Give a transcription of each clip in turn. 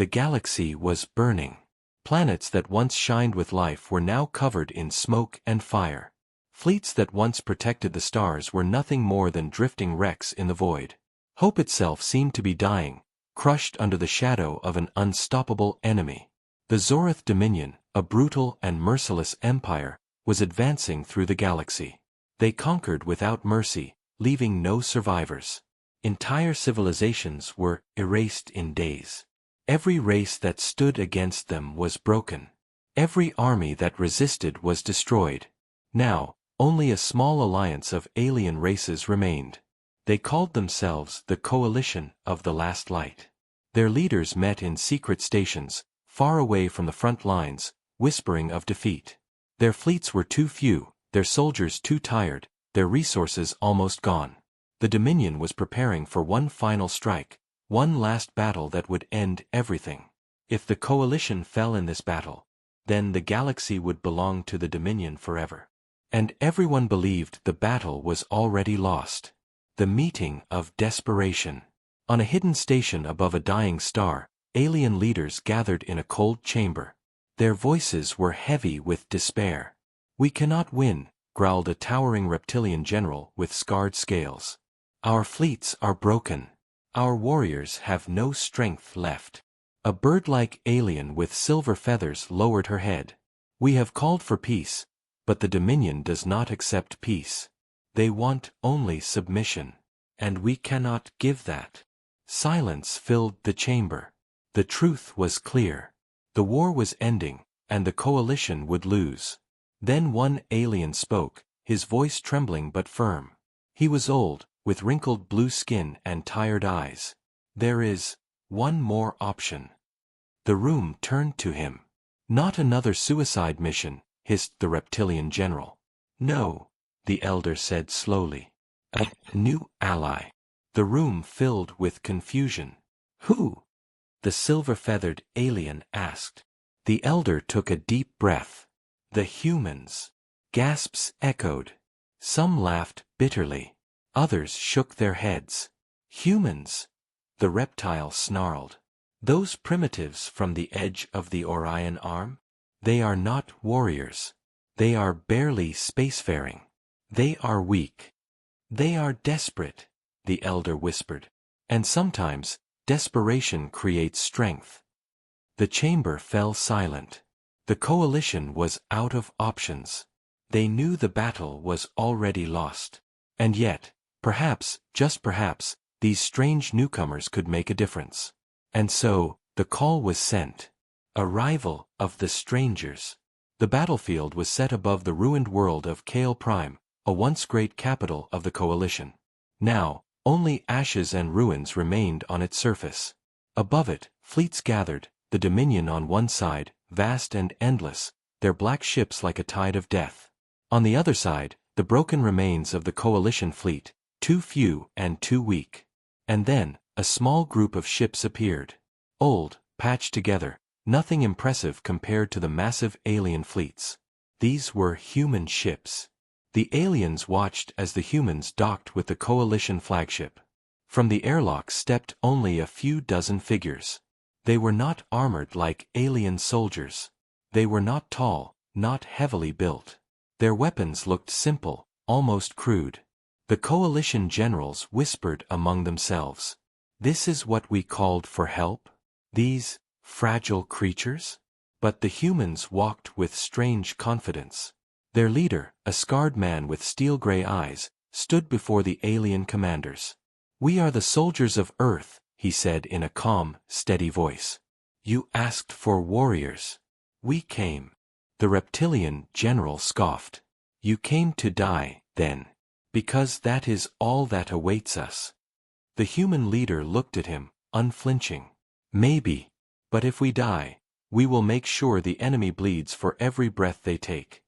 The galaxy was burning. Planets that once shined with life were now covered in smoke and fire. Fleets that once protected the stars were nothing more than drifting wrecks in the void. Hope itself seemed to be dying, crushed under the shadow of an unstoppable enemy. The Zorith Dominion, a brutal and merciless empire, was advancing through the galaxy. They conquered without mercy, leaving no survivors. Entire civilizations were erased in days. Every race that stood against them was broken. Every army that resisted was destroyed. Now, only a small alliance of alien races remained. They called themselves the Coalition of the Last Light. Their leaders met in secret stations, far away from the front lines, whispering of defeat. Their fleets were too few, their soldiers too tired, their resources almost gone. The Dominion was preparing for one final strike, one last battle that would end everything. If the Coalition fell in this battle, then the galaxy would belong to the Dominion forever. And everyone believed the battle was already lost. The meeting of desperation. On a hidden station above a dying star, alien leaders gathered in a cold chamber. Their voices were heavy with despair. "We cannot win," growled a towering reptilian general with scarred scales. "Our fleets are broken. Our warriors have no strength left." A bird-like alien with silver feathers lowered her head. "We have called for peace, but the Dominion does not accept peace. They want only submission. And we cannot give that." Silence filled the chamber. The truth was clear. The war was ending, and the Coalition would lose. Then one alien spoke, his voice trembling but firm. He was old, with wrinkled blue skin and tired eyes. "There is one more option." The room turned to him. "Not another suicide mission," hissed the reptilian general. "No," the elder said slowly. "A new ally." The room filled with confusion. "Who?" the silver-feathered alien asked. The elder took a deep breath. "The humans." Gasps echoed. Some laughed bitterly. Others shook their heads. "Humans?" the reptile snarled. "Those primitives from the edge of the Orion Arm? They are not warriors. They are barely spacefaring. They are weak. They are desperate," the elder whispered. "And sometimes, desperation creates strength." The chamber fell silent. The Coalition was out of options. They knew the battle was already lost. And yet, perhaps, just perhaps, these strange newcomers could make a difference. And so, the call was sent. Arrival of the strangers. The battlefield was set above the ruined world of Kale Prime, a once great capital of the Coalition. Now, only ashes and ruins remained on its surface. Above it, fleets gathered, the Dominion on one side, vast and endless, their black ships like a tide of death. On the other side, the broken remains of the Coalition fleet, too few and too weak. And then, a small group of ships appeared. Old, patched together, nothing impressive compared to the massive alien fleets. These were human ships. The aliens watched as the humans docked with the Coalition flagship. From the airlock stepped only a few dozen figures. They were not armored like alien soldiers. They were not tall, not heavily built. Their weapons looked simple, almost crude. The Coalition generals whispered among themselves. "This is what we called for help? These fragile creatures?" But the humans walked with strange confidence. Their leader, a scarred man with steel-gray eyes, stood before the alien commanders. "We are the soldiers of Earth," he said in a calm, steady voice. "You asked for warriors. We came." The reptilian general scoffed. "You came to die, then. Because that is all that awaits us." The human leader looked at him, unflinching. "Maybe. But if we die, we will make sure the enemy bleeds for every breath they take."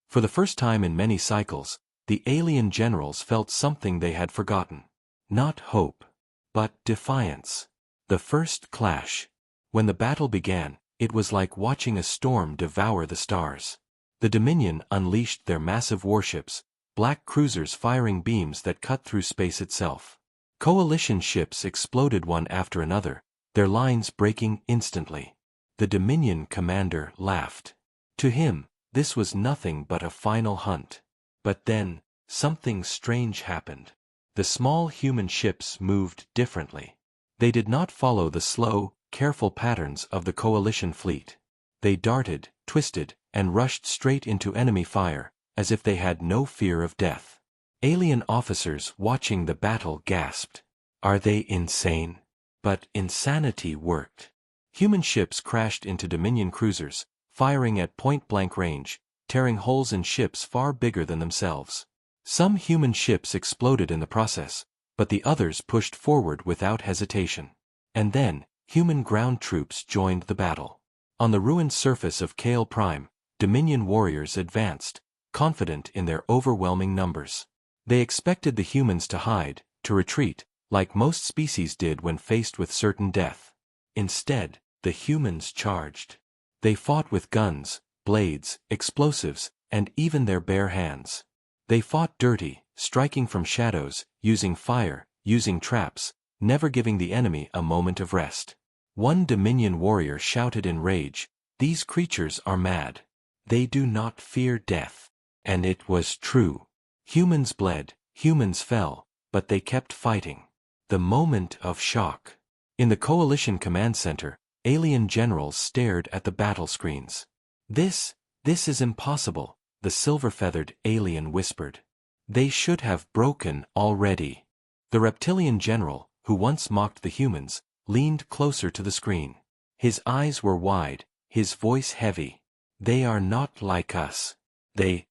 For the first time in many cycles, the alien generals felt something they had forgotten. Not hope, but defiance. The first clash. When the battle began, it was like watching a storm devour the stars. The Dominion unleashed their massive warships, black cruisers firing beams that cut through space itself. Coalition ships exploded one after another, their lines breaking instantly. The Dominion commander laughed. To him, this was nothing but a final hunt. But then, something strange happened. The small human ships moved differently. They did not follow the slow, careful patterns of the coalition fleet. They darted, twisted, and rushed straight into enemy fire, as if they had no fear of death. Alien officers watching the battle gasped. Are they insane? But insanity worked. Human ships crashed into Dominion cruisers, firing at point-blank range, tearing holes in ships far bigger than themselves. Some human ships exploded in the process, but the others pushed forward without hesitation. And then, human ground troops joined the battle. On the ruined surface of Kale Prime, Dominion warriors advanced, confident in their overwhelming numbers. They expected the humans to hide, to retreat, like most species did when faced with certain death. Instead, the humans charged. They fought with guns, blades, explosives, and even their bare hands. They fought dirty, striking from shadows, using fire, using traps, never giving the enemy a moment of rest. One Dominion warrior shouted in rage, "These creatures are mad. They do not fear death." And it was true. Humans bled, humans fell, but they kept fighting. The moment of shock. In the Coalition Command Center, alien generals stared at the battle screens. This is impossible," the silver-feathered alien whispered. "They should have broken already." The reptilian general, who once mocked the humans, leaned closer to the screen. His eyes were wide, his voice heavy. "They are not like us. They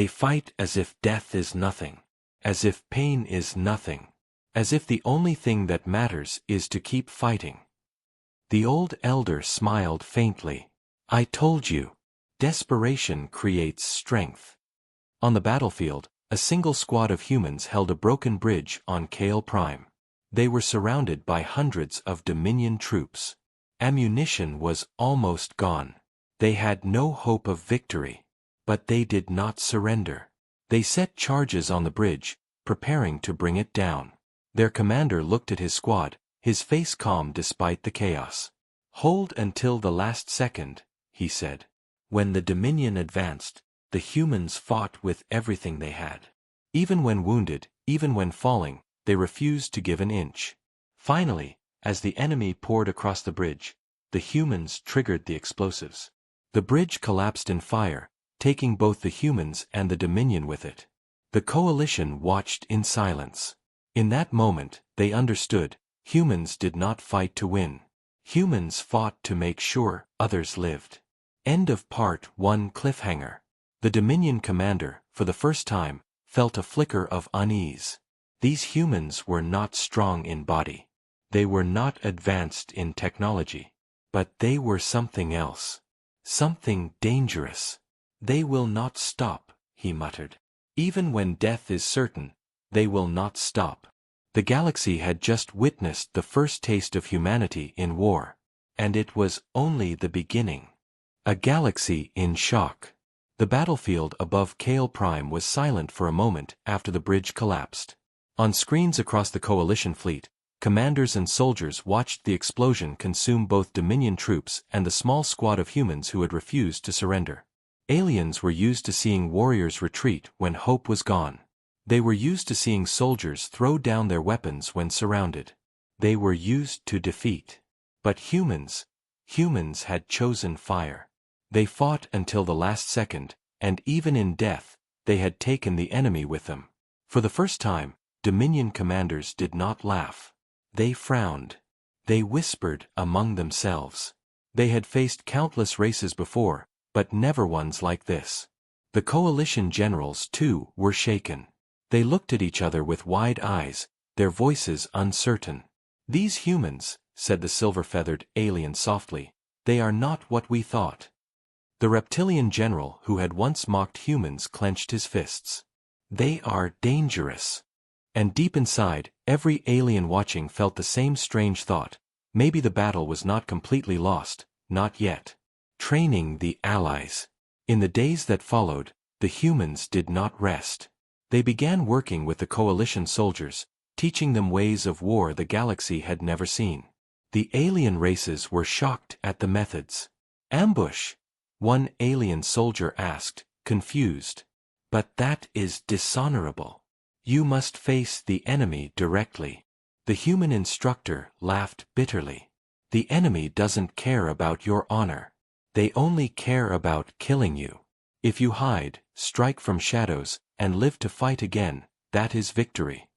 fight as if death is nothing. As if pain is nothing. As if the only thing that matters is to keep fighting." The old elder smiled faintly. "I told you. Desperation creates strength." On the battlefield, a single squad of humans held a broken bridge on Kale Prime. They were surrounded by hundreds of Dominion troops. Ammunition was almost gone. They had no hope of victory. But they did not surrender. They set charges on the bridge, preparing to bring it down. Their commander looked at his squad, his face calm despite the chaos. "Hold until the last second," he said. When the Dominion advanced, the humans fought with everything they had. Even when wounded, even when falling, they refused to give an inch. Finally, as the enemy poured across the bridge, the humans triggered the explosives. The bridge collapsed in fire, taking both the humans and the Dominion with it. The coalition watched in silence. In that moment, they understood, humans did not fight to win. Humans fought to make sure others lived. End of Part 1 cliffhanger. The Dominion commander, for the first time, felt a flicker of unease. These humans were not strong in body. They were not advanced in technology. But they were something else. Something dangerous. "They will not stop," he muttered. "Even when death is certain, they will not stop." The galaxy had just witnessed the first taste of humanity in war. And it was only the beginning. A galaxy in shock. The battlefield above Kale Prime was silent for a moment after the bridge collapsed. On screens across the Coalition fleet, commanders and soldiers watched the explosion consume both Dominion troops and the small squad of humans who had refused to surrender. Aliens were used to seeing warriors retreat when hope was gone. They were used to seeing soldiers throw down their weapons when surrounded. They were used to defeat. But humans had chosen fire. They fought until the last second, and even in death, they had taken the enemy with them. For the first time, Dominion commanders did not laugh. They frowned. They whispered among themselves. They had faced countless races before, but never ones like this. The coalition generals, too, were shaken. They looked at each other with wide eyes, their voices uncertain. "These humans," said the silver-feathered alien softly, "they are not what we thought." The reptilian general who had once mocked humans clenched his fists. "They are dangerous." And deep inside, every alien watching felt the same strange thought. Maybe the battle was not completely lost, not yet. Training the allies. In the days that followed, the humans did not rest. They began working with the coalition soldiers, teaching them ways of war the galaxy had never seen. The alien races were shocked at the methods. Ambush? One alien soldier asked, confused. But that is dishonorable. You must face the enemy directly. The human instructor laughed bitterly. The enemy doesn't care about your honor. They only care about killing you. If you hide, strike from shadows, and live to fight again, that is victory.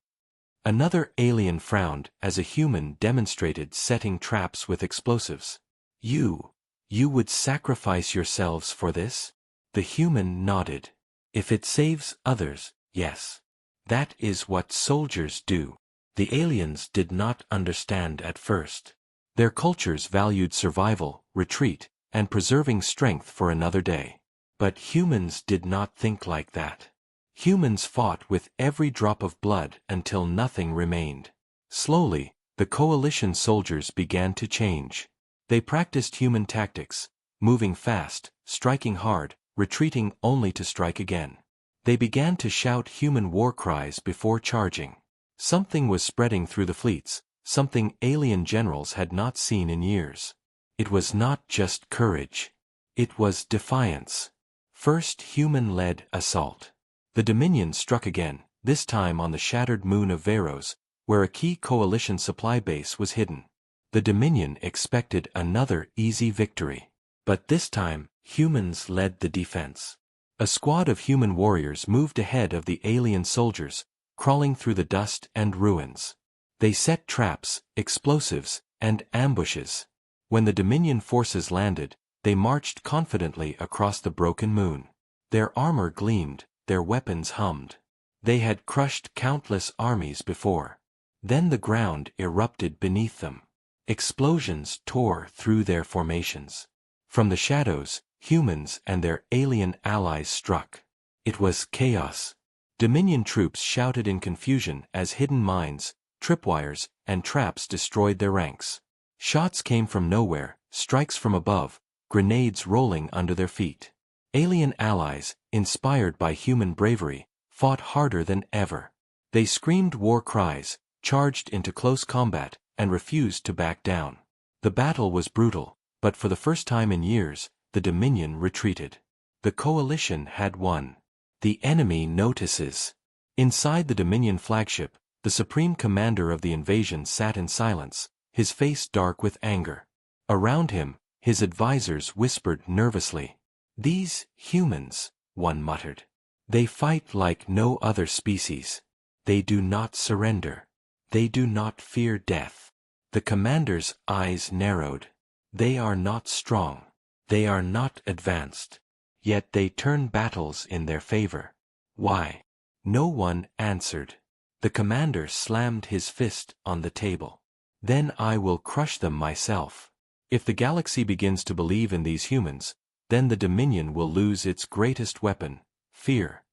Another alien frowned as a human demonstrated setting traps with explosives. You would sacrifice yourselves for this? The human nodded. If it saves others, yes. That is what soldiers do. The aliens did not understand at first. Their cultures valued survival, retreat, and preserving strength for another day. But humans did not think like that. Humans fought with every drop of blood until nothing remained. Slowly, the coalition soldiers began to change. They practiced human tactics, moving fast, striking hard, retreating only to strike again. They began to shout human war cries before charging. Something was spreading through the fleets, something alien generals had not seen in years. It was not just courage. It was defiance. First human-led assault. The Dominion struck again, this time on the shattered moon of Veros, where a key coalition supply base was hidden. The Dominion expected another easy victory. But this time, humans led the defense. A squad of human warriors moved ahead of the alien soldiers, crawling through the dust and ruins. They set traps, explosives, and ambushes. When the Dominion forces landed, they marched confidently across the broken moon. Their armor gleamed, their weapons hummed. They had crushed countless armies before. Then the ground erupted beneath them. Explosions tore through their formations. From the shadows, humans and their alien allies struck. It was chaos. Dominion troops shouted in confusion as hidden mines, tripwires, and traps destroyed their ranks. Shots came from nowhere, strikes from above, grenades rolling under their feet. Alien allies, inspired by human bravery, fought harder than ever. They screamed war cries, charged into close combat, and refused to back down. The battle was brutal, but for the first time in years, the Dominion retreated. The coalition had won. The enemy notices. Inside the Dominion flagship, the supreme commander of the invasion sat in silence, his face dark with anger. Around him, his advisors whispered nervously. "These humans," one muttered. "They fight like no other species. They do not surrender. They do not fear death." The commander's eyes narrowed. They are not strong. They are not advanced. Yet they turn battles in their favor. Why? No one answered. The commander slammed his fist on the table. "Then I will crush them myself. If the galaxy begins to believe in these humans, then the Dominion will lose its greatest weapon, fear.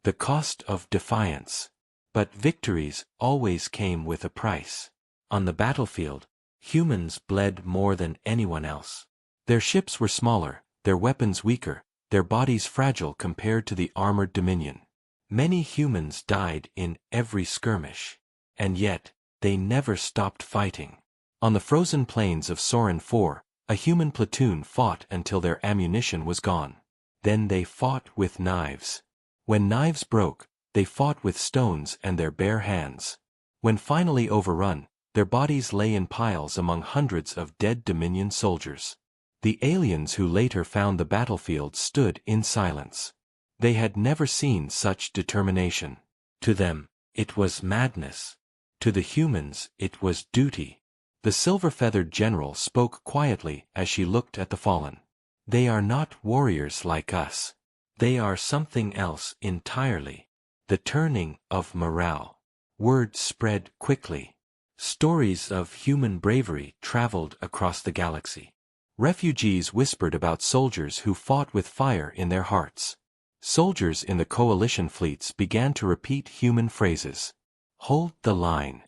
The cost of defiance. But victories always came with a price. On the battlefield, humans bled more than anyone else. Their ships were smaller, their weapons weaker, their bodies fragile compared to the armored Dominion. Many humans died in every skirmish. And yet, they never stopped fighting. On the frozen plains of Soren 4, a human platoon fought until their ammunition was gone. Then they fought with knives. When knives broke, they fought with stones and their bare hands. When finally overrun, their bodies lay in piles among hundreds of dead Dominion soldiers. The aliens who later found the battlefield stood in silence. They had never seen such determination. To them, it was madness. To the humans, it was duty. The silver-feathered general spoke quietly as she looked at the fallen. "They are not warriors like us. They are something else entirely." The turning of morale. Word spread quickly. Stories of human bravery traveled across the galaxy. Refugees whispered about soldiers who fought with fire in their hearts. Soldiers in the coalition fleets began to repeat human phrases. "Hold the line."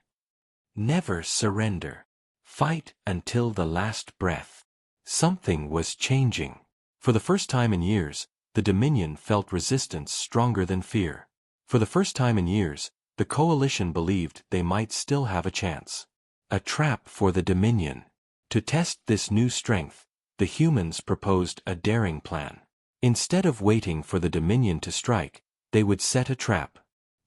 "Never surrender." "Fight until the last breath." Something was changing. For the first time in years, the Dominion felt resistance stronger than fear. For the first time in years, the coalition believed they might still have a chance. A trap for the Dominion. To test this new strength, the humans proposed a daring plan. Instead of waiting for the Dominion to strike, they would set a trap.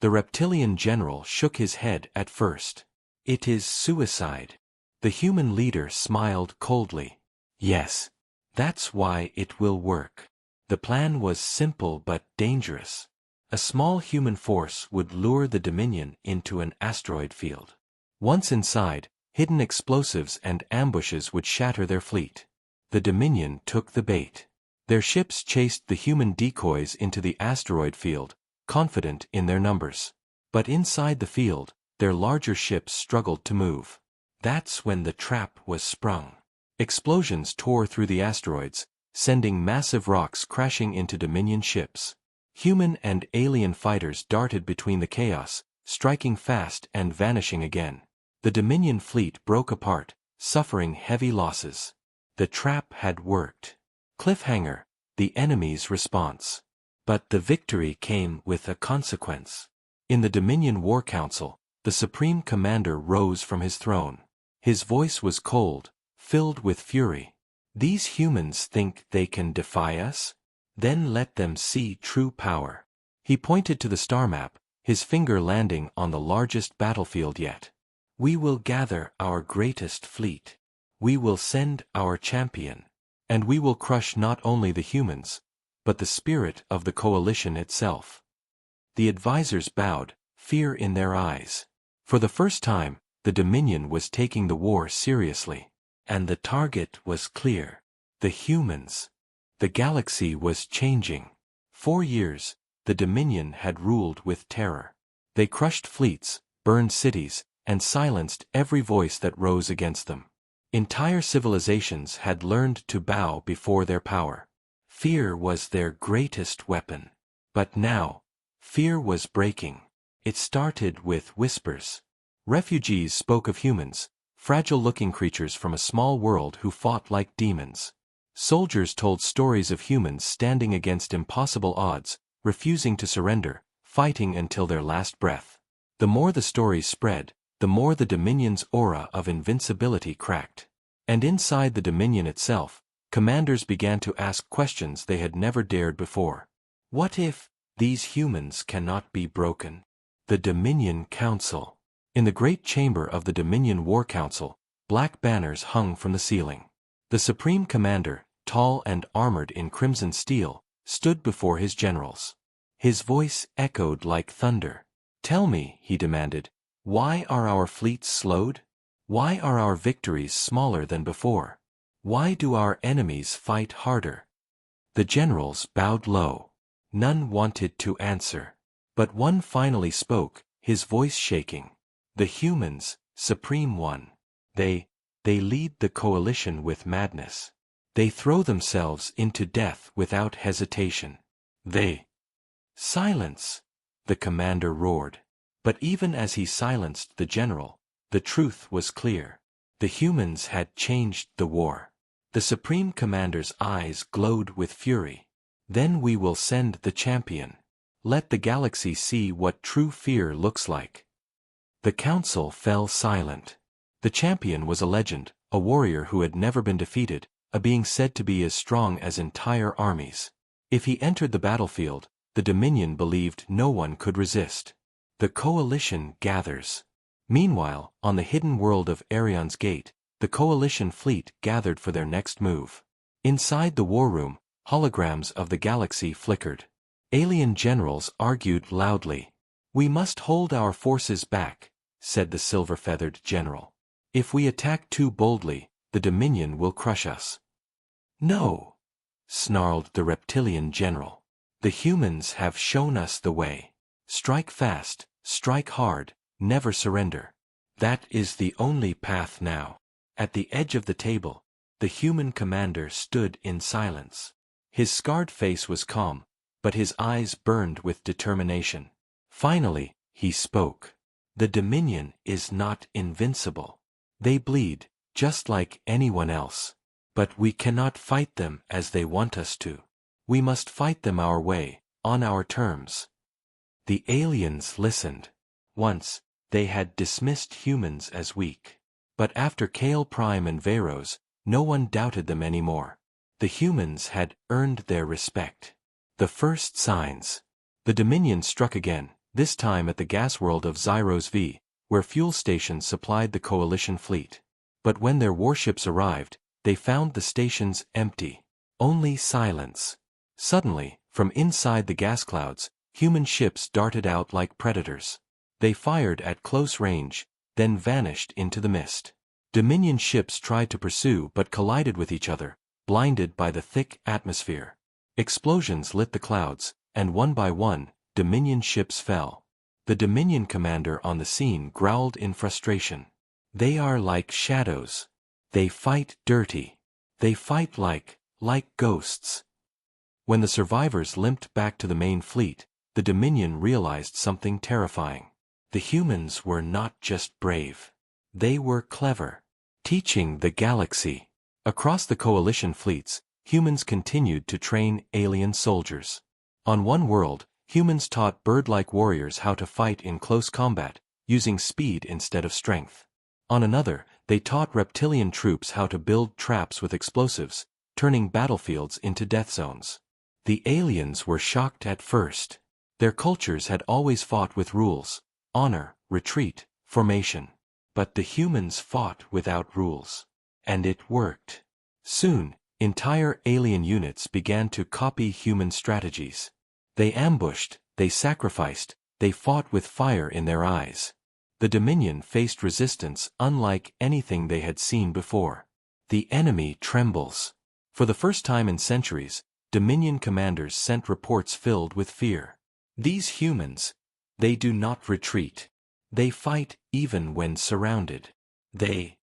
The reptilian general shook his head at first. It is suicide. The human leader smiled coldly. Yes. That's why it will work. The plan was simple but dangerous. A small human force would lure the Dominion into an asteroid field. Once inside, hidden explosives and ambushes would shatter their fleet. The Dominion took the bait. Their ships chased the human decoys into the asteroid field, confident in their numbers. But inside the field, their larger ships struggled to move. That's when the trap was sprung. Explosions tore through the asteroids, sending massive rocks crashing into Dominion ships. Human and alien fighters darted between the chaos, striking fast and vanishing again. The Dominion fleet broke apart, suffering heavy losses. The trap had worked. Cliffhanger, the enemy's response. But the victory came with a consequence. In the Dominion War Council, the Supreme Commander rose from his throne. His voice was cold, filled with fury. These humans think they can defy us? Then let them see true power. He pointed to the star map, his finger landing on the largest battlefield yet. We will gather our greatest fleet. We will send our champion. And we will crush not only the humans, but the spirit of the coalition itself. The advisors bowed, fear in their eyes. For the first time, the Dominion was taking the war seriously. And the target was clear. The humans. The galaxy was changing. 4 years, the Dominion had ruled with terror. They crushed fleets, burned cities, and silenced every voice that rose against them. Entire civilizations had learned to bow before their power. Fear was their greatest weapon. But now, fear was breaking. It started with whispers. Refugees spoke of humans, fragile-looking creatures from a small world who fought like demons. Soldiers told stories of humans standing against impossible odds, refusing to surrender, fighting until their last breath. The more the stories spread, the more the Dominion's aura of invincibility cracked. And inside the Dominion itself, commanders began to ask questions they had never dared before. What if these humans cannot be broken? The Dominion Council. In the great chamber of the Dominion War Council, black banners hung from the ceiling. The Supreme Commander, tall and armored in crimson steel, stood before his generals. His voice echoed like thunder. Tell me, he demanded, why are our fleets slowed? Why are our victories smaller than before? Why do our enemies fight harder? The generals bowed low. None wanted to answer. But one finally spoke, his voice shaking. The humans, Supreme One. They lead the coalition with madness. They throw themselves into death without hesitation. Silence, the commander roared. But even as he silenced the general, the truth was clear. The humans had changed the war. The Supreme Commander's eyes glowed with fury. Then we will send the champion. Let the galaxy see what true fear looks like. The council fell silent. The champion was a legend, a warrior who had never been defeated, a being said to be as strong as entire armies. If he entered the battlefield, the Dominion believed no one could resist. The coalition gathers. Meanwhile, on the hidden world of Arion's Gate, the coalition fleet gathered for their next move. Inside the war room, holograms of the galaxy flickered. Alien generals argued loudly. We must hold our forces back, said the silver-feathered general. If we attack too boldly, the Dominion will crush us. No, snarled the reptilian general. The humans have shown us the way. Strike fast, strike hard, never surrender. That is the only path now. At the edge of the table, the human commander stood in silence. His scarred face was calm, but his eyes burned with determination. Finally, he spoke. The Dominion is not invincible. They bleed, just like anyone else. But we cannot fight them as they want us to. We must fight them our way, on our terms. The aliens listened. Once, they had dismissed humans as weak. But after Kale Prime and Veros, no one doubted them anymore. The humans had earned their respect. The first signs. The Dominion struck again, this time at the gas world of Zyros V, where fuel stations supplied the Coalition fleet. But when their warships arrived, they found the stations empty. Only silence. Suddenly, from inside the gas clouds, human ships darted out like predators. They fired at close range, then vanished into the mist. Dominion ships tried to pursue but collided with each other, blinded by the thick atmosphere. Explosions lit the clouds, and one by one, Dominion ships fell. The Dominion commander on the scene growled in frustration. They are like shadows. They fight dirty. They fight like ghosts. When the survivors limped back to the main fleet, the Dominion realized something terrifying. The humans were not just brave. They were clever. Teaching the galaxy. Across the Coalition fleets, humans continued to train alien soldiers. On one world, humans taught bird-like warriors how to fight in close combat, using speed instead of strength. On another, they taught reptilian troops how to build traps with explosives, turning battlefields into death zones. The aliens were shocked at first. Their cultures had always fought with rules: honor, retreat, formation. But the humans fought without rules. And it worked. Soon, entire alien units began to copy human strategies. They ambushed, they sacrificed, they fought with fire in their eyes. The Dominion faced resistance unlike anything they had seen before. The enemy trembles. For the first time in centuries, Dominion commanders sent reports filled with fear. These humans, they do not retreat. They fight even when surrounded. They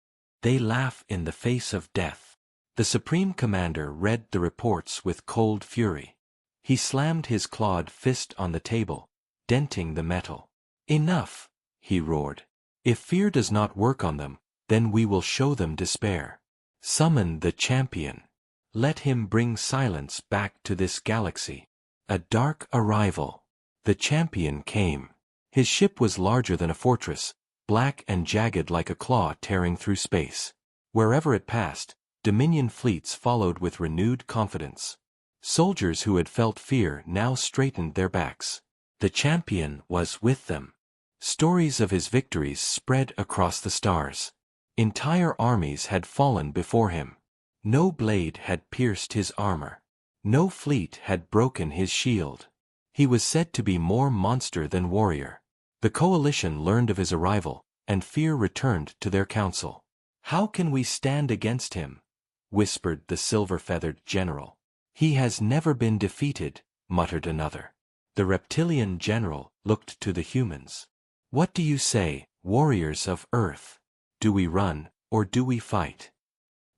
laugh in the face of death. The Supreme Commander read the reports with cold fury. He slammed his clawed fist on the table, denting the metal. "Enough," he roared. "If fear does not work on them, then we will show them despair. Summon the champion. Let him bring silence back to this galaxy." A dark arrival. The champion came. His ship was larger than a fortress, black and jagged like a claw tearing through space. Wherever it passed, Dominion fleets followed with renewed confidence. Soldiers who had felt fear now straightened their backs. The champion was with them. Stories of his victories spread across the stars. Entire armies had fallen before him. No blade had pierced his armor. No fleet had broken his shield. He was said to be more monster than warrior. The Coalition learned of his arrival, and fear returned to their council. "How can we stand against him?" whispered the silver-feathered general. "He has never been defeated," muttered another. The reptilian general looked to the humans. "What do you say, warriors of Earth? Do we run, or do we fight?"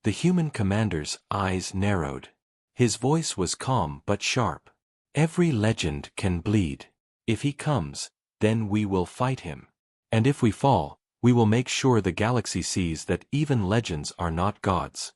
The human commander's eyes narrowed. His voice was calm but sharp. "Every legend can bleed. If he comes, then we will fight him. And if we fall, we will make sure the galaxy sees that even legends are not gods."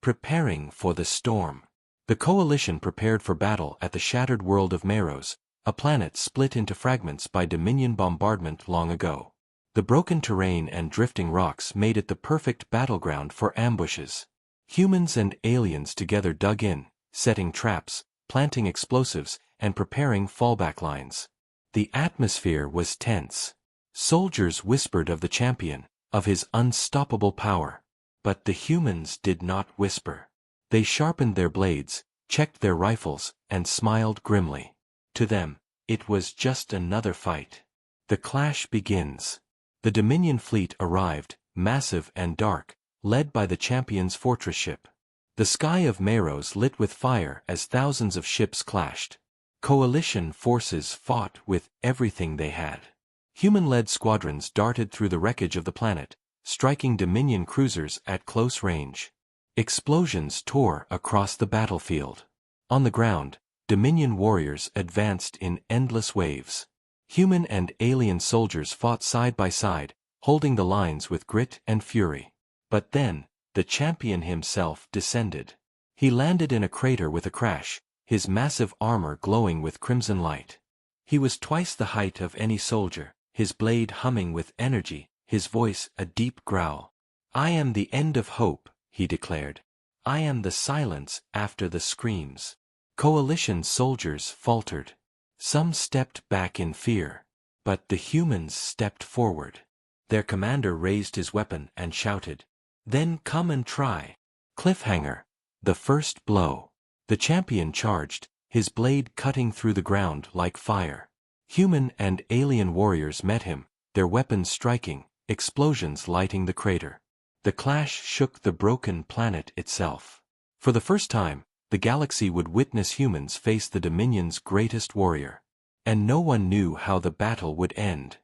Preparing for the storm. The Coalition prepared for battle at the shattered world of Meros, a planet split into fragments by Dominion bombardment long ago. The broken terrain and drifting rocks made it the perfect battleground for ambushes. Humans and aliens together dug in, setting traps, planting explosives, and preparing fallback lines. The atmosphere was tense. Soldiers whispered of the champion, of his unstoppable power. But the humans did not whisper. They sharpened their blades, checked their rifles, and smiled grimly. To them, it was just another fight. The clash begins. The Dominion fleet arrived, massive and dark, led by the champion's fortress ship. The sky of Meros lit with fire as thousands of ships clashed. Coalition forces fought with everything they had. Human-led squadrons darted through the wreckage of the planet, striking Dominion cruisers at close range. Explosions tore across the battlefield. On the ground, Dominion warriors advanced in endless waves. Human and alien soldiers fought side by side, holding the lines with grit and fury. But then, the champion himself descended. He landed in a crater with a crash, his massive armor glowing with crimson light. He was twice the height of any soldier, his blade humming with energy, his voice a deep growl. "I am the end of hope," he declared. "I am the silence after the screams." Coalition soldiers faltered. Some stepped back in fear. But the humans stepped forward. Their commander raised his weapon and shouted, "Then come and try." Cliffhanger. The first blow. The champion charged, his blade cutting through the ground like fire. Human and alien warriors met him, their weapons striking, explosions lighting the crater. The clash shook the broken planet itself. For the first time, the galaxy would witness humans face the Dominion's greatest warrior. And no one knew how the battle would end.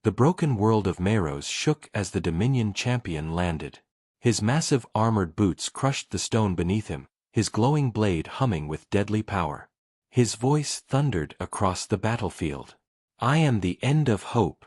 The broken world of Meros shook as the Dominion champion landed. His massive armored boots crushed the stone beneath him, his glowing blade humming with deadly power. His voice thundered across the battlefield. "I am the end of hope.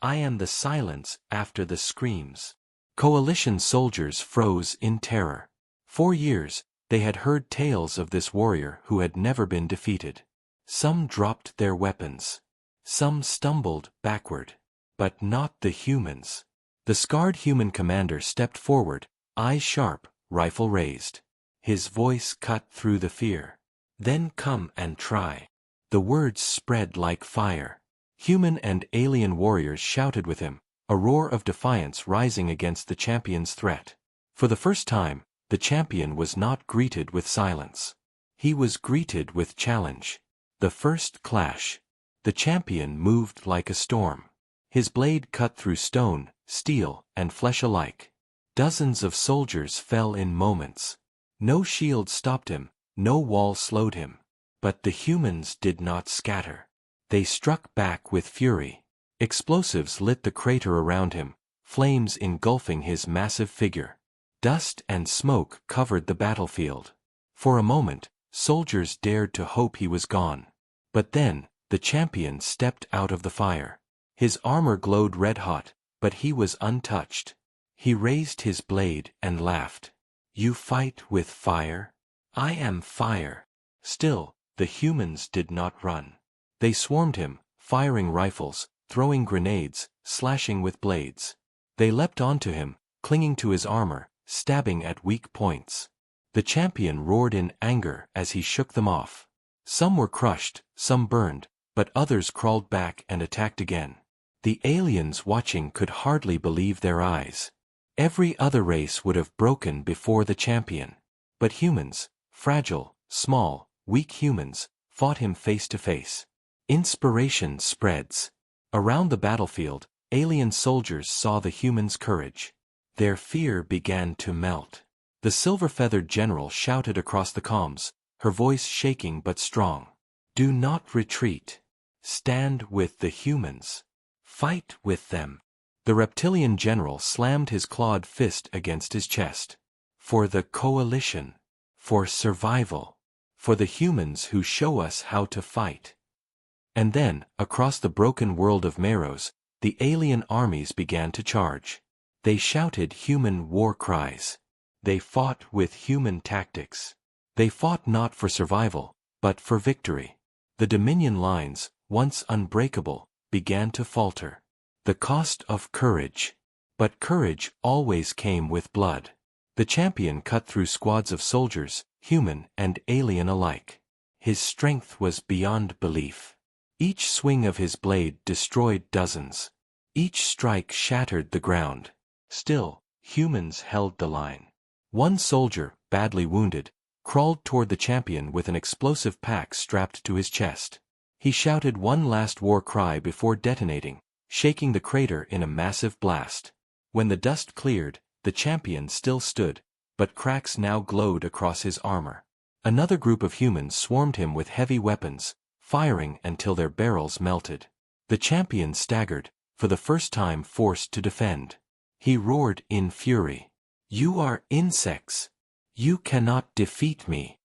I am the silence after the screams." Coalition soldiers froze in terror. For years, they had heard tales of this warrior who had never been defeated. Some dropped their weapons. Some stumbled backward. But not the humans. The scarred human commander stepped forward, eyes sharp, rifle raised. His voice cut through the fear. "Then come and try." The words spread like fire. Human and alien warriors shouted with him, a roar of defiance rising against the champion's threat. For the first time, the champion was not greeted with silence. He was greeted with challenge. The first clash. The champion moved like a storm. His blade cut through stone, steel, and flesh alike. Dozens of soldiers fell in moments. No shield stopped him, no wall slowed him. But the humans did not scatter. They struck back with fury. Explosives lit the crater around him, flames engulfing his massive figure. Dust and smoke covered the battlefield. For a moment, soldiers dared to hope he was gone. But then, the champion stepped out of the fire. His armor glowed red-hot, but he was untouched. He raised his blade and laughed. "You fight with fire? I am fire." Still, the humans did not run. They swarmed him, firing rifles, throwing grenades, slashing with blades. They leapt onto him, clinging to his armor, stabbing at weak points. The champion roared in anger as he shook them off. Some were crushed, some burned, but others crawled back and attacked again. The aliens watching could hardly believe their eyes. Every other race would have broken before the champion. But humans, fragile, small, weak humans, fought him face to face. Inspiration spreads. Around the battlefield, alien soldiers saw the humans' courage. Their fear began to melt. The silver-feathered general shouted across the comms, her voice shaking but strong. "Do not retreat. Stand with the humans. Fight with them." The reptilian general slammed his clawed fist against his chest. "For the coalition. For survival. For the humans who show us how to fight." And then, across the broken world of Meros, the alien armies began to charge. They shouted human war cries. They fought with human tactics. They fought not for survival, but for victory. The Dominion lines, once unbreakable, began to falter. The cost of courage. But courage always came with blood. The champion cut through squads of soldiers, human and alien alike. His strength was beyond belief. Each swing of his blade destroyed dozens. Each strike shattered the ground. Still, humans held the line. One soldier, badly wounded, crawled toward the champion with an explosive pack strapped to his chest. He shouted one last war cry before detonating, shaking the crater in a massive blast. When the dust cleared, the champion still stood, but cracks now glowed across his armor. Another group of humans swarmed him with heavy weapons, firing until their barrels melted. The champion staggered, for the first time forced to defend. He roared in fury. "You are insects. You cannot defeat me."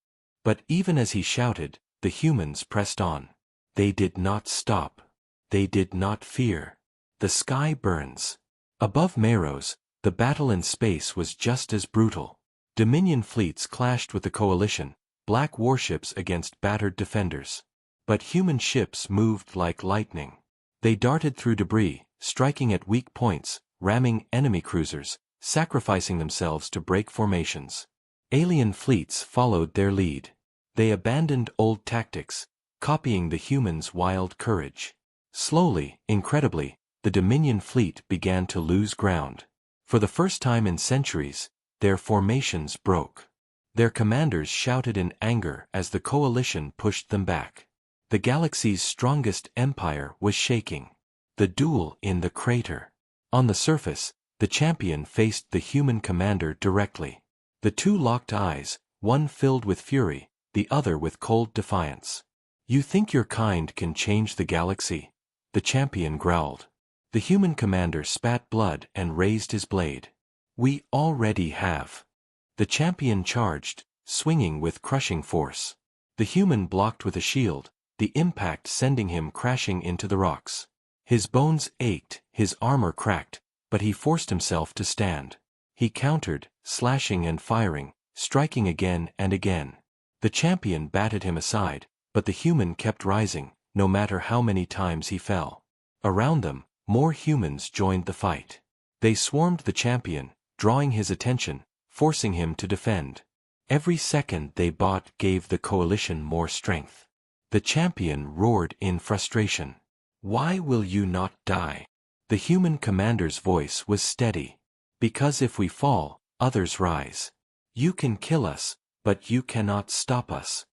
But even as he shouted, the humans pressed on. They did not stop. They did not fear. The sky burns. Above Meros, the battle in space was just as brutal. Dominion fleets clashed with the coalition, black warships against battered defenders. But human ships moved like lightning. They darted through debris, striking at weak points, ramming enemy cruisers, sacrificing themselves to break formations. Alien fleets followed their lead. They abandoned old tactics, copying the humans' wild courage. Slowly, incredibly, the Dominion fleet began to lose ground. For the first time in centuries, their formations broke. Their commanders shouted in anger as the coalition pushed them back. The galaxy's strongest empire was shaking. The duel in the crater. On the surface, the champion faced the human commander directly. The two locked eyes, one filled with fury, the other with cold defiance. "You think your kind can change the galaxy?" the champion growled. The human commander spat blood and raised his blade. "We already have." The champion charged, swinging with crushing force. The human blocked with a shield, the impact sending him crashing into the rocks. His bones ached, his armor cracked, but he forced himself to stand. He countered, slashing and firing, striking again and again. The champion batted him aside, but the human kept rising, no matter how many times he fell. Around them, more humans joined the fight. They swarmed the champion, drawing his attention, forcing him to defend. Every second they bought gave the coalition more strength. The champion roared in frustration. "Why will you not die?" The human commander's voice was steady. "Because if we fall, others rise. You can kill us, but you cannot stop us."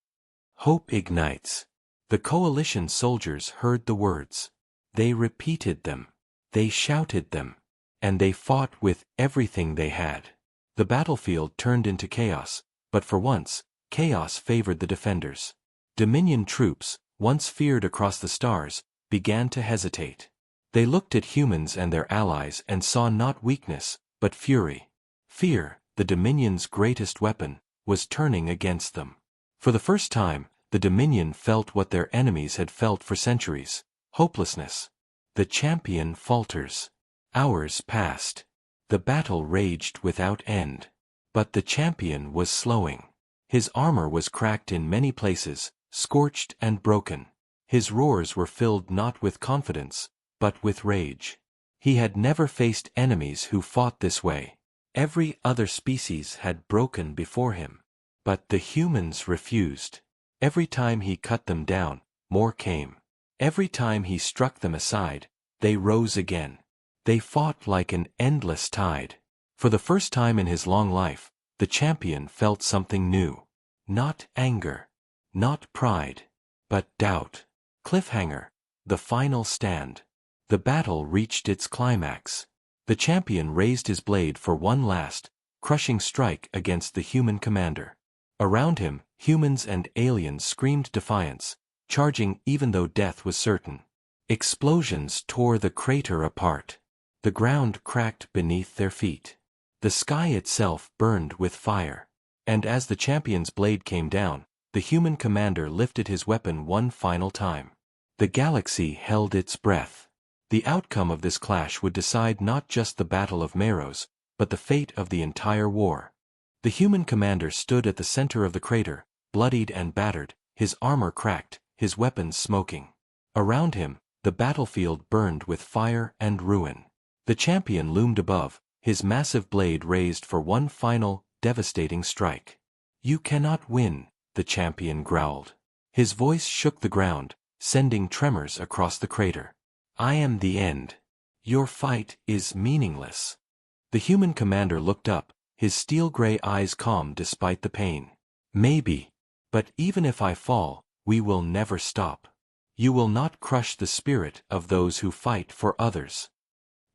Hope ignites. The coalition soldiers heard the words. They repeated them. They shouted them. And they fought with everything they had. The battlefield turned into chaos, but for once, chaos favored the defenders. Dominion troops, once feared across the stars, began to hesitate. They looked at humans and their allies and saw not weakness, but fury. Fear, the Dominion's greatest weapon, was turning against them. For the first time, the Dominion felt what their enemies had felt for centuries: hopelessness. The champion falters. Hours passed. The battle raged without end. But the champion was slowing. His armor was cracked in many places, scorched and broken. His roars were filled not with confidence, but with rage. He had never faced enemies who fought this way. Every other species had broken before him. But the humans refused. Every time he cut them down, more came. Every time he struck them aside, they rose again. They fought like an endless tide. For the first time in his long life, the champion felt something new. Not anger. Not pride. But doubt. Cliffhanger. The final stand. The battle reached its climax. The champion raised his blade for one last, crushing strike against the human commander. Around him, humans and aliens screamed defiance, charging even though death was certain. Explosions tore the crater apart. The ground cracked beneath their feet. The sky itself burned with fire. And as the champion's blade came down, the human commander lifted his weapon one final time. The galaxy held its breath. The outcome of this clash would decide not just the Battle of Meros, but the fate of the entire war. The human commander stood at the center of the crater, bloodied and battered, his armor cracked, his weapons smoking. Around him, the battlefield burned with fire and ruin. The champion loomed above, his massive blade raised for one final, devastating strike. "You cannot win," the champion growled. His voice shook the ground, sending tremors across the crater. "I am the end. Your fight is meaningless." The human commander looked up, his steel-gray eyes calm despite the pain. "Maybe. But even if I fall, we will never stop. You will not crush the spirit of those who fight for others."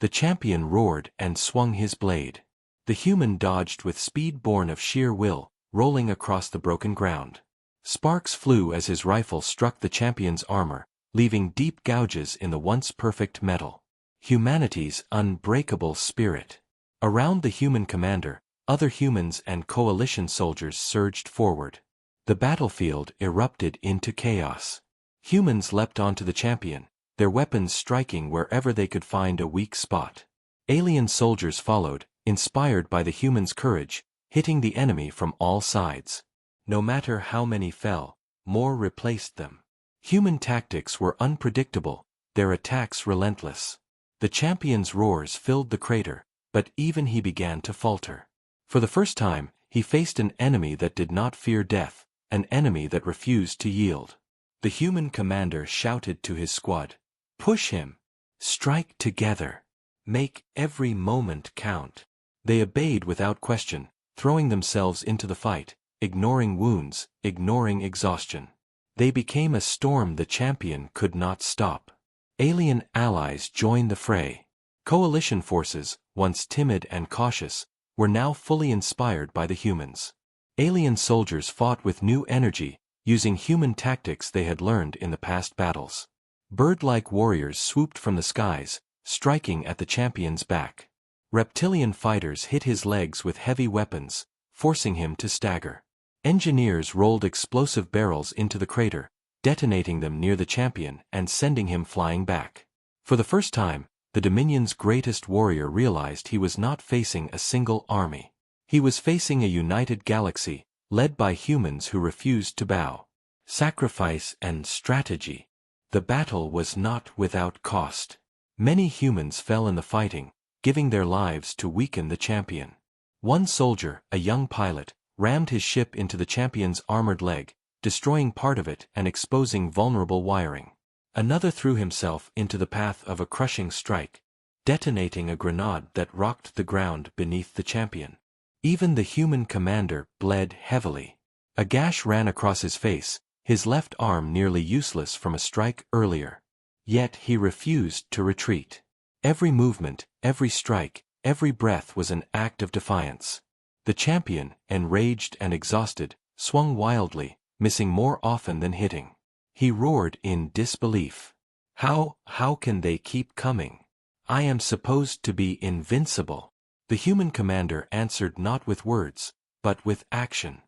The champion roared and swung his blade. The human dodged with speed born of sheer will, rolling across the broken ground. Sparks flew as his rifle struck the champion's armor, leaving deep gouges in the once perfect metal. Humanity's unbreakable spirit. Around the human commander, other humans and coalition soldiers surged forward. The battlefield erupted into chaos. Humans leapt onto the champion, their weapons striking wherever they could find a weak spot. Alien soldiers followed, inspired by the humans' courage, hitting the enemy from all sides. No matter how many fell, more replaced them. Human tactics were unpredictable, their attacks relentless. The champion's roars filled the crater, but even he began to falter. For the first time, he faced an enemy that did not fear death, an enemy that refused to yield. The human commander shouted to his squad, "Push him! Strike together! Make every moment count!" They obeyed without question, throwing themselves into the fight, ignoring wounds, ignoring exhaustion. They became a storm the champion could not stop. Alien allies joined the fray. Coalition forces, once timid and cautious, were now fully inspired by the humans. Alien soldiers fought with new energy, using human tactics they had learned in the past battles. Bird-like warriors swooped from the skies, striking at the champion's back. Reptilian fighters hit his legs with heavy weapons, forcing him to stagger. Engineers rolled explosive barrels into the crater, detonating them near the champion and sending him flying back. For the first time, the Dominion's greatest warrior realized he was not facing a single army. He was facing a united galaxy, led by humans who refused to bow. Sacrifice and strategy. The battle was not without cost. Many humans fell in the fighting, giving their lives to weaken the champion. One soldier, a young pilot, rammed his ship into the champion's armored leg, destroying part of it and exposing vulnerable wiring. Another threw himself into the path of a crushing strike, detonating a grenade that rocked the ground beneath the champion. Even the human commander bled heavily. A gash ran across his face, his left arm nearly useless from a strike earlier. Yet he refused to retreat. Every movement, every strike, every breath was an act of defiance. The champion, enraged and exhausted, swung wildly, missing more often than hitting. He roared in disbelief. How can they keep coming? I am supposed to be invincible." The human commander answered not with words, but with action.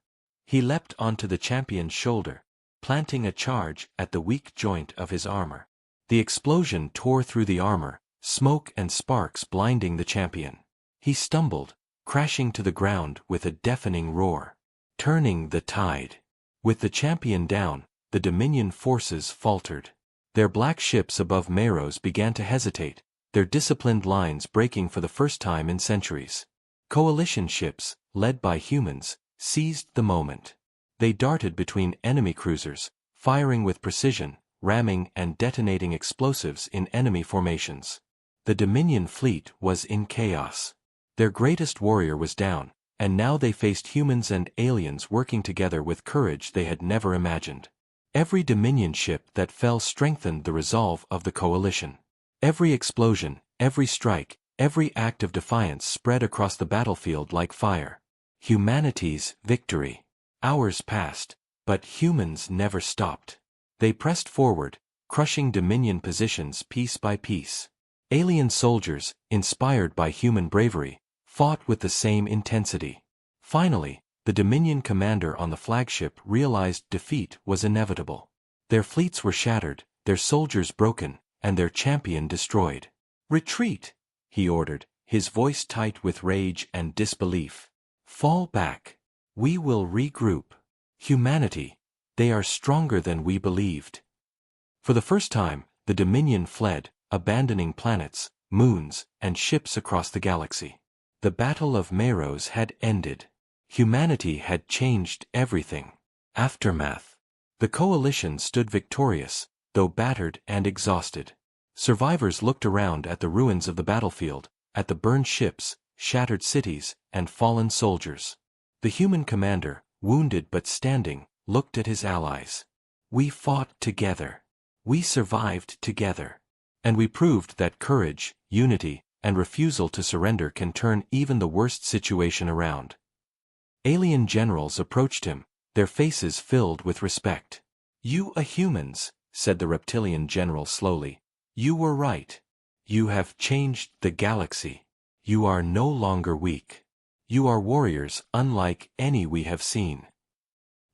He leapt onto the champion's shoulder, planting a charge at the weak joint of his armor. The explosion tore through the armor, smoke and sparks blinding the champion. He stumbled, crashing to the ground with a deafening roar. Turning the tide. With the champion down, the Dominion forces faltered. Their black ships above Meros began to hesitate, their disciplined lines breaking for the first time in centuries. Coalition ships, led by humans, seized the moment. They darted between enemy cruisers, firing with precision, ramming and detonating explosives in enemy formations. The Dominion fleet was in chaos. Their greatest warrior was down, and now they faced humans and aliens working together with courage they had never imagined. Every Dominion ship that fell strengthened the resolve of the coalition. Every explosion, every strike, every act of defiance spread across the battlefield like fire. Humanity's victory. Hours passed, but humans never stopped. They pressed forward, crushing Dominion positions piece by piece. Alien soldiers, inspired by human bravery, fought with the same intensity. Finally, the Dominion commander on the flagship realized defeat was inevitable. Their fleets were shattered, their soldiers broken, and their champion destroyed. "Retreat!" he ordered, his voice tight with rage and disbelief. "Fall back. We will regroup. Humanity, they are stronger than we believed." For the first time, the Dominion fled, abandoning planets, moons, and ships across the galaxy. The Battle of Meros had ended. Humanity had changed everything. Aftermath. The coalition stood victorious, though battered and exhausted. Survivors looked around at the ruins of the battlefield, at the burned ships, shattered cities, and fallen soldiers. The human commander, wounded but standing, looked at his allies. "We fought together. We survived together. And we proved that courage, unity, and refusal to surrender can turn even the worst situation around." Alien generals approached him, their faces filled with respect. "You humans," said the reptilian general slowly. "You were right. You have changed the galaxy. You are no longer weak. You are warriors unlike any we have seen."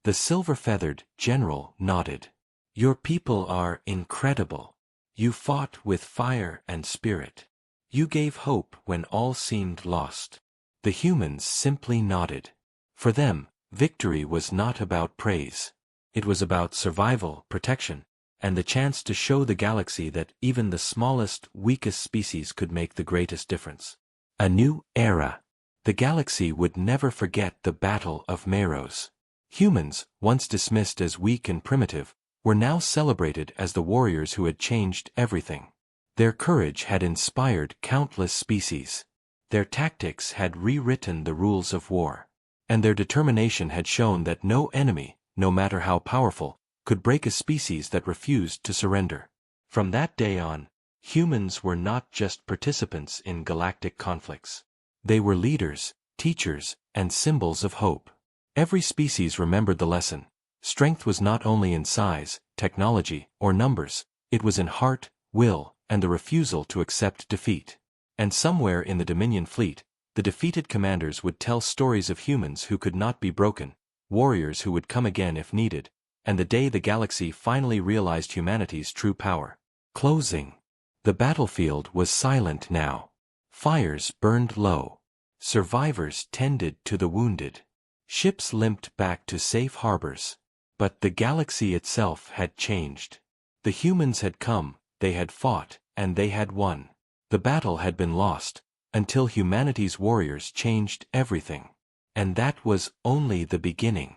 The silver-feathered general nodded. "Your people are incredible. You fought with fire and spirit. You gave hope when all seemed lost." The humans simply nodded. For them, victory was not about praise. It was about survival, protection, and the chance to show the galaxy that even the smallest, weakest species could make the greatest difference. A new era. The galaxy would never forget the Battle of Meros. Humans, once dismissed as weak and primitive, were now celebrated as the warriors who had changed everything. Their courage had inspired countless species. Their tactics had rewritten the rules of war. And their determination had shown that no enemy, no matter how powerful, could break a species that refused to surrender. From that day on, humans were not just participants in galactic conflicts. They were leaders, teachers, and symbols of hope. Every species remembered the lesson. Strength was not only in size, technology, or numbers, it was in heart, will, and the refusal to accept defeat. And somewhere in the Dominion fleet, the defeated commanders would tell stories of humans who could not be broken, warriors who would come again if needed, and the day the galaxy finally realized humanity's true power. Closing. The battlefield was silent now. Fires burned low. Survivors tended to the wounded. Ships limped back to safe harbors. But the galaxy itself had changed. The humans had come, they had fought, and they had won. The battle had been lost, until humanity's warriors changed everything. And that was only the beginning.